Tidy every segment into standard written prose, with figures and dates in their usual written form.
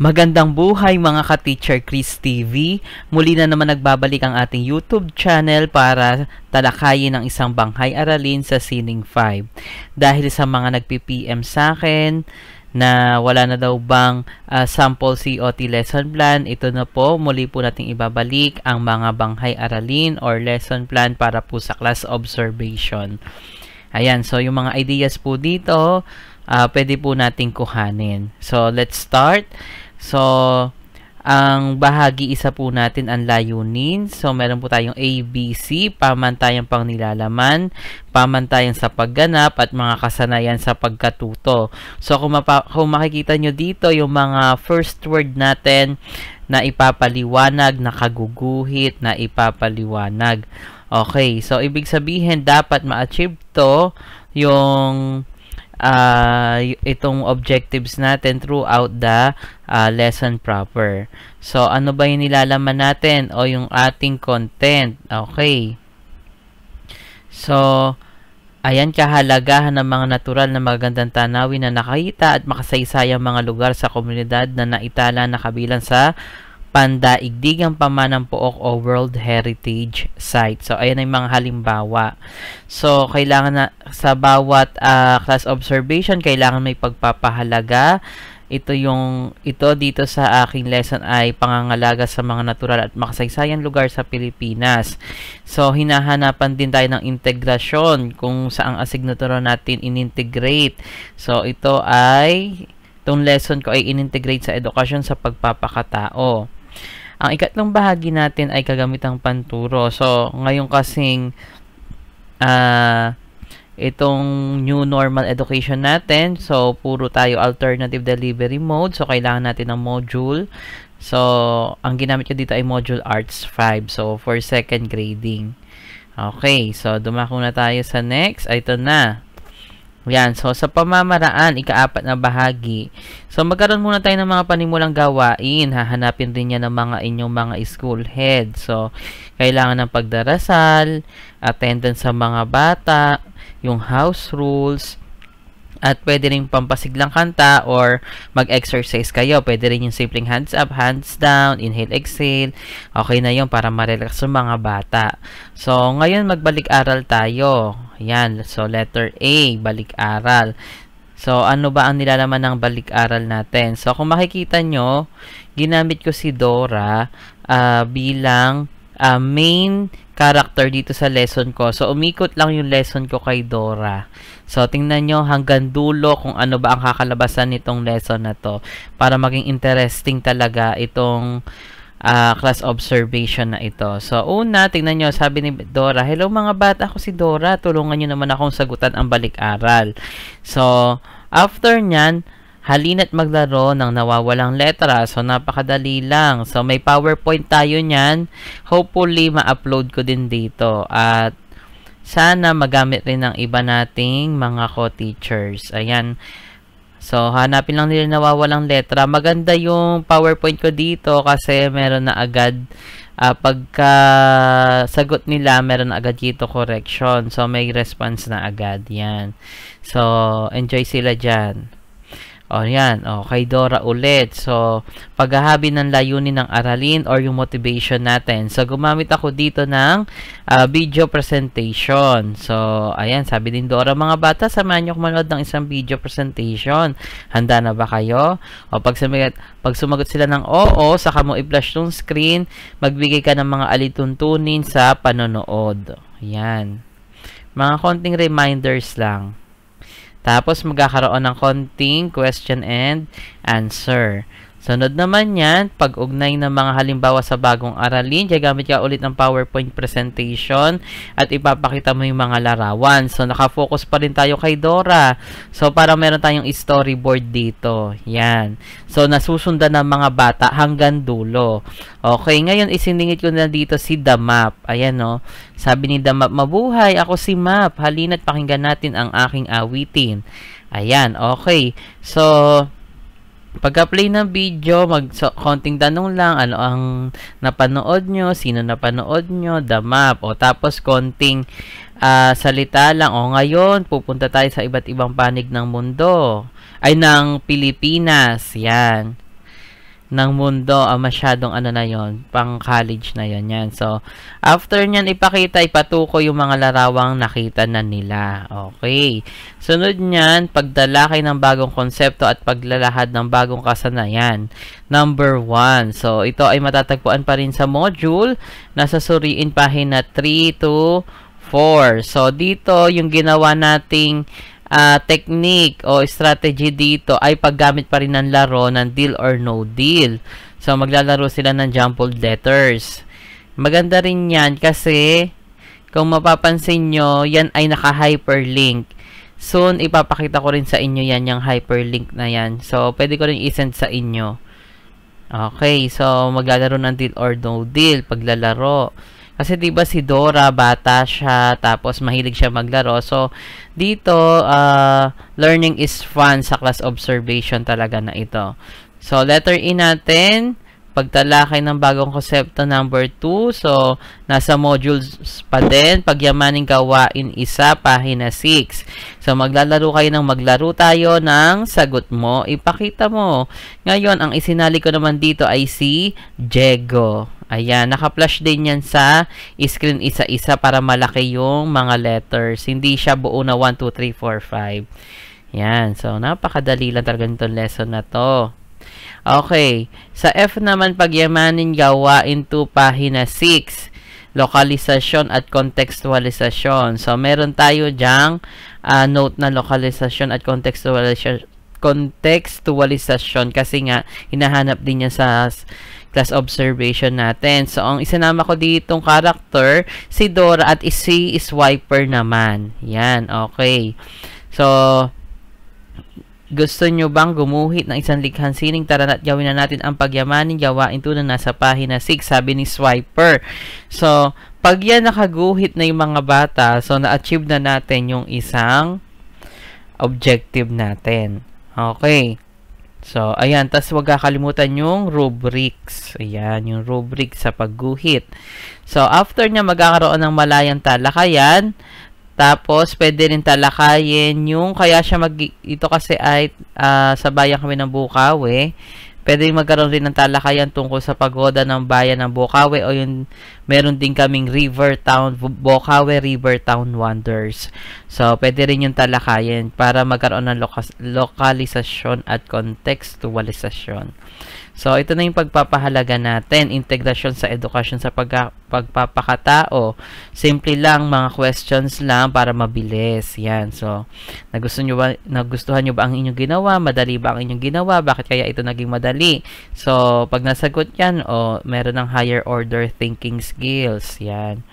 Magandang buhay mga ka-Teacher Chris TV. Muli na naman nagbabalik ang ating YouTube channel para talakayin ang isang banghay aralin sa Sining 5. Dahil sa mga nagpi-PM sa akin na wala na daw bang sample COT lesson plan, ito na po, muli po nating ibabalik ang mga banghay aralin or lesson plan para po sa class observation. Ayan, so yung mga ideas po dito, pwede po nating kuhanin. So, let's start. So, ang bahagi isa po natin ang layunin. So, meron po tayong ABC, pamantayang pangnilalaman, pamantayang sa pagganap, at mga kasanayan sa pagkatuto. So, kung makikita nyo dito, yung mga first word natin na ipapaliwanag, nakaguguhit, na ipapaliwanag. Okay, so ibig sabihin, dapat ma-achieve to yung itong objectives natin throughout the lesson proper. So, ano ba yung nilalaman natin o yung ating content? Okay. So, ayan, kahalagahan ng mga natural na magandang tanawin na nakita at makasaysayang mga lugar sa komunidad na naitala na kabilang sa Pandaigdigang Pamanampook o World Heritage Site. So, ayan ay mga halimbawa. So, kailangan na sa bawat class observation, kailangan may pagpapahalaga. Ito dito sa aking lesson ay pangangalaga sa mga natural at makasaysayang lugar sa Pilipinas. So, hinahanapan din tayo ng integrasyon kung saang asignaturo natin inintegrate. So, itong lesson ko ay inintegrate sa edukasyon sa pagpapakatao. Ang ikatlong bahagi natin ay kagamitang panturo. So, ngayon kasing itong new normal education natin, so, puro tayo alternative delivery mode. So, kailangan natin ng module. So, ang ginamit ko dito ay module Arts 5. So, for second grading. Okay, so, dumako na tayo sa next. Ito na. Yan, so sa pamamaraan, ika-4 na bahagi. So magkaroon muna tayo ng mga panimulang gawain. Hahanapin din yan ng inyong mga school head. So kailangan ng pagdarasal, attendance sa mga bata, yung house rules, at pwede rin pampasiglang kanta or mag-exercise kayo. Pwede rin yung simpleng hands up, hands down, inhale, exhale. Okay na yun para ma-relax sa mga bata. So, ngayon magbalik-aral tayo. Ayan. So, letter A, balik-aral. So, ano ba ang nilalaman ng balik-aral natin? So, kung makikita nyo, ginamit ko si Dora bilang main character dito sa lesson ko. So, umikot lang yung lesson ko kay Dora. So, tingnan nyo hanggang dulo kung ano ba ang kakalabasan nitong lesson na to para maging interesting talaga itong class observation na ito. So, una, tingnan nyo, sabi ni Dora, "Hello mga bata, ako si Dora. Tulungan nyo naman akong sagutan ang balik-aral." So, after nyan, halina't maglaro ng nawawalang letra. So, napakadali lang. So, may PowerPoint tayo nyan. Hopefully, ma-upload ko din dito. At sana magamit rin ng iba nating mga co-teachers. Ayan. So, hanapin lang nila nawawalang letra. Maganda yung PowerPoint ko dito kasi meron na agad pagka sagot nila, meron na agad dito correction. So, may response na agad. Yan. So, enjoy sila dyan. O, yan. O, kay Dora ulit. So, paghahabi ng layunin ng aralin or yung motivation natin. So, gumamit ako dito ng video presentation. So, ayan. Sabi din Dora, mga bata, samahan nyo manood ng isang video presentation. Handa na ba kayo? O, pag sumagot sila ng oo, saka mo i-flash yung screen, magbigay ka ng mga alituntunin sa panonood. Ayan. Mga konting reminders lang. Tapos, magkakaroon ng konting question and answer. Sunod naman yan, pag-ugnay ng mga halimbawa sa bagong aralin, gagamit ka ulit ng PowerPoint presentation at ipapakita mo yung mga larawan. So, nakafocus pa rin tayo kay Dora. So, para meron tayong storyboard dito. Yan. So, nasusundan ng mga bata hanggang dulo. Okay, ngayon isiningit ko na dito si The Map. Ayan, no. Sabi ni The Map, "Mabuhay, ako si Map. Halina't pakinggan natin ang aking awitin." Ayan, okay. So, pagka-play ng video, konting tanong lang, ano ang napanood nyo, sino napanood nyo, The Map, o tapos konting salita lang, o ngayon, pupunta tayo sa iba't ibang panig ng mundo, ay ng Pilipinas, yan. ng mundo, masyadong ano na yon, pang college na yon yan. So, after nyan ipakita, ipatuko yung mga larawang nakita na nila. Okay. Sunod nyan, pagdala kayo ng bagong konsepto at paglalahad ng bagong kasanayan. Number 1. So, ito ay matatagpuan pa rin sa module. Nasa suriin pahina 3 to 4. So, dito yung ginawa nating technique o strategy dito ay paggamit pa rin ng laro ng deal or no deal. So, maglalaro sila ng jumbled letters. Maganda rin yan kasi kung mapapansin nyo, yan ay naka-hyperlink. Soon, ipapakita ko rin sa inyo yan, yung hyperlink na yan. So, pwede ko rin isend sa inyo. Okay, so maglalaro ng deal or no deal, paglalaro. Kasi diba si Dora, bata siya, tapos mahilig siya maglaro. So, dito, learning is fun sa class observation talaga na ito. So, letter E natin, pagtalakay ng bagong konsepto number 2. So, nasa modules pa din, pagyamaning gawain isa, pahina 6. So, maglalaro kayo ng maglaro tayo ng sagot mo, ipakita mo. Ngayon, ang isinali ko naman dito ay si Diego. Ayan, naka-flash din yan sa screen isa-isa para malaki yung mga letters. Hindi siya buo na 1, 2, 3, 4, 5. Yan, so napakadali lang talaga nitong lesson na to. Okay, sa F naman, pagyamanin gawain 2, pahina 6. Lokalisasyon at kontekstualisasyon. So, meron tayo dyang note na lokalisasyon at kontekstualisasyon kasi nga, hinahanap din niya sa class observation natin. So, ang isinama ko ditong character, si Dora at si Swiper naman. Yan, okay. So, gusto nyo bang gumuhit ng isang likhang sining? Tara na't gawin na natin ang pagyamanin gawain ito na nasa pahina 6, sabi ni Swiper. So, pag yan nakaguhit na yung mga bata, so na-achieve na natin yung isang objective natin. Okay. So, ayan. Tas huwag kakalimutan yung rubrics. Ayan, yung rubrics sa pagguhit. So, after nya magkakaroon ng malayang talakayan. Tapos, pwede rin talakayin yung, kaya siya ito kasi ay sa bayan kami ng Bukawi. Pwede magkaroon rin ng talakayan tungkol sa pagoda ng bayan ng Bukawi o yung meron din kaming River Town, Bukawi River Town Wonders. So, pwede rin yung talakayan para magkaroon ng lokalisasyon at kontekstualisasyon. So, ito na yung pagpapahalaga natin, integrasyon sa edukasyon sa pagpapakatao. Simple lang, mga questions lang para mabilis. Yan. So, nagustuhan nyo ba ang inyong ginawa? Madali ba ang inyong ginawa? Bakit kaya ito naging madali? So, pag nasagot yan, meron ng higher order thinking skills. Yan.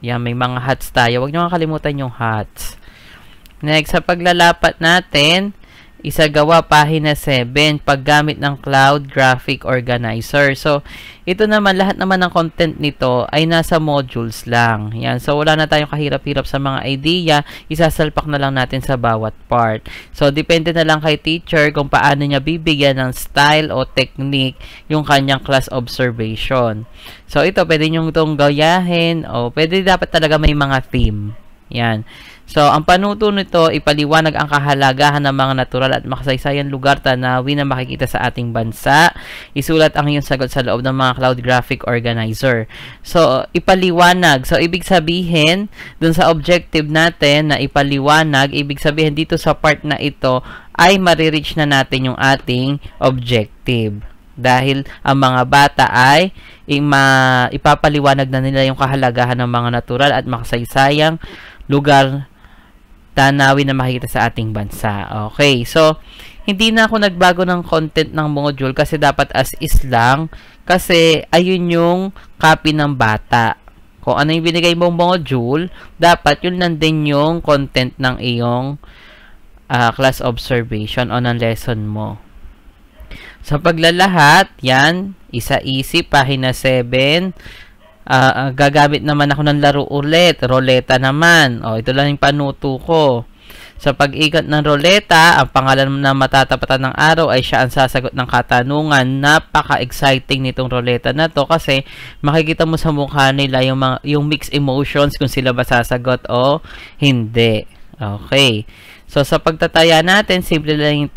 Yan, may mga hats tayo. Huwag nyo kakalimutan yung hats. Next, sa paglalapat natin, isagawa pahina 7, paggamit ng Cloud Graphic Organizer. So, ito naman, lahat naman ng content nito ay nasa modules lang. Yan. So, wala na tayong kahirap-hirap sa mga idea. Isasalpak na lang natin sa bawat part. So, depende na lang kay teacher kung paano niya bibigyan ng style o technique yung kanyang class observation. So, ito, pwede nyo itong gayahin o pwede dapat talaga may mga theme. Yan. So, ang panuto nito, ipaliwanag ang kahalagahan ng mga natural at makasaysayan lugar tanawin na makikita sa ating bansa. Isulat ang iyong sagot sa loob ng mga Cloud Graphic Organizer. So, ipaliwanag. So, ibig sabihin, dun sa objective natin na ipaliwanag, ibig sabihin dito sa part na ito ay marireach na natin yung ating objective. Dahil ang mga bata ay ipapaliwanag na nila yung kahalagahan ng mga natural at makasaysayang lugar tanawin na makikita sa ating bansa. Okay, so hindi na ako nagbago ng content ng module kasi dapat as is lang kasi ayun yung copy ng bata. Kung ano yung binigay mong module, dapat yun lang din yung content ng iyong class observation o ng lesson mo. Sa paglalahat, yan, isa-easy, pahina 7. Gagamit naman ako ng laro ulit. Roleta naman. Ito lang yung panuto ko. Sa pag-ikot ng roleta, ang pangalan na matatapatan ng araw ay siya ang sasagot ng katanungan. Napaka-exciting nitong roleta na to kasi makikita mo sa mukha nila yung mixed emotions kung sila ba sasagot o hindi. Okay. So, sa pagtataya natin, simple lang yung